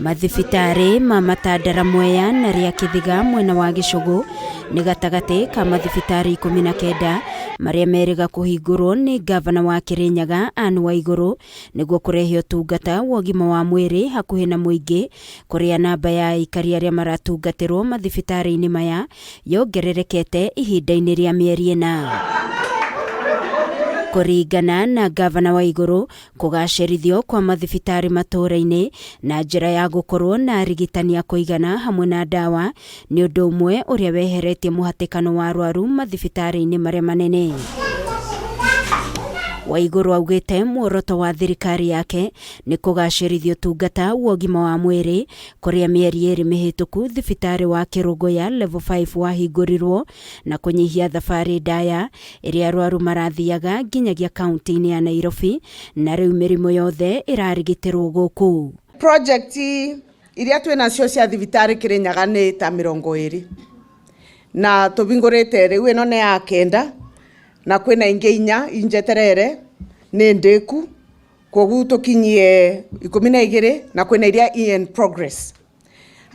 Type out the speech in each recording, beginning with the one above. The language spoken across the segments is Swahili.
Mathibitari ma Matandara, Mwea na ria Kithiga mwena wa Gicugu ni gatagati ka mathibitari 19 maria meriga kuhingurwo ni gavana wa Kirinyaga Anne Waiguru niguo kurehe utungata wa ũgima wa mwiri hakuhi na muingi kuria namba ya aikari aria maratungatirwo mathibitari-ini maya yongererekete ihinda-ini ria mieri ĩna. Kuringana na gavana Waiguru, kugacirithio kwa mathibitari matura-ini na njira ya gukorwo na arigitani a kuigana hamwe na dawa ni undu umwe uria weheretie muhatikano wa arwaru mathibitari-ini maria manene. Waiguru augite muoroto wa thirikari yake ni kugacirithio tungata wa ũgima wa mwiri kuria mieri ĩrĩ mihituku thibitari wa Kirugoya level 5 wahingurirwo na kunyihia thabari ndaya iria arwaru marathiaga nginyagia kaunti-ini ya Nairobi na riu mirimo yothe irarigitirwo guku. Project iria twinacio cia thibitari Kirinyaga ni ta 20 na tubingurite riu ino ni ya kenda na kwina ingi 4 injeterere ni ndiku koguo tukinyie 12 na kwina iria in progress.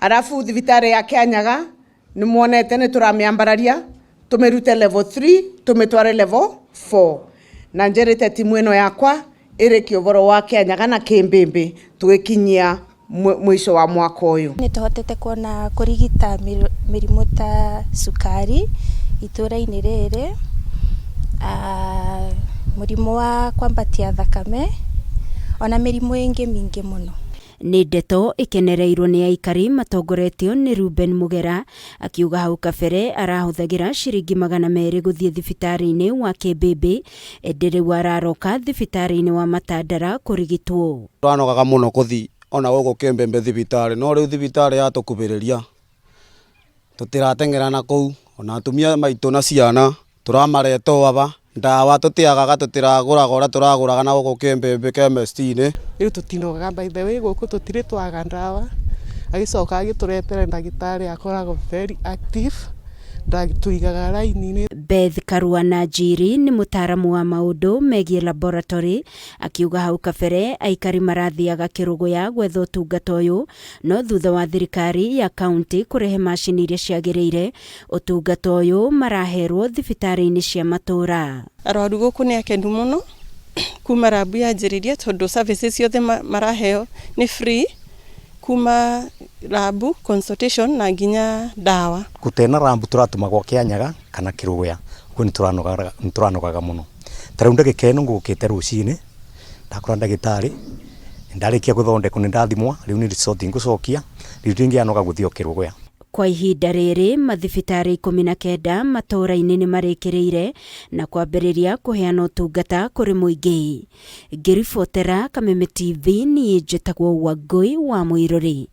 Arafu thibitari ya Kianyaga ni muonete ni turamiambararia tumirute level 3 tumitware level 4 na njerete timu ino yakwa iri kiovoro wa Kianyaga na Kimbimbi tugikinyia mwisho wa mwaka uyu. Ni tuhotete kuona kurigita mirimu ta sukari itura-ini riri, murimu wa kwambatia thakame ona mirimu ingi mingi muno. Ni ndeto ikenereirwo ni aikari matongoretio ni Ruben Mugera akiuga hau kabere arahuthagira ciringi 200 guthie thibitari-ini wa Kimbimbi endere wararoka thibitari-ini wa Matandara kurigitwo. Turanogaga muno kuthi ona guku Kimbimbi thibitari no riu thibitari yatukubiriria tutiratengera na kuu ona atumia maitu na ciana turamareto aba ndawa tutiagaga tutiraguraga ora turaguraga na guku Kimbimbi chemist-ini. Riu tutinogaga by the way guku tutire twaga ndawa agicoka agituretera ndagitari akoragwo very active ndagituigaga raini-ini. Beth Karua Najiri ni mutaramu wa maundu megie laboratory akiuga hau kabere aikari marathiaga Kirugoya gwetha utungata uyu no thutha wa thirikari ya kaunti kurehe macini iria ciagiriire utungata uyu maraherwo thibitari-ini cia matura. Arwaru guku ni akendu muno kuma rabu yanjiriria tondu services ciothe maraheo ni free kuma rabu consultation na nginya dawa. Gutena rabu turatumagwo Kianyaga kana Kirugoya kuo nituranogaga muno. Tariu ndagikeno ngukite rucini ndakora ndagitari ndarikia guthondekwo ni ndathimwa riu ni resort ngucokia riu ndingianoga guthio Kirugoya. Kwa ihinda riri mathibitari 19 matura-ini ni marikiriire na kwambiriria kuheana utungata kuri muingi. Ngiribotera Kameme TV ni njitagwo Wangui wa Muiruri.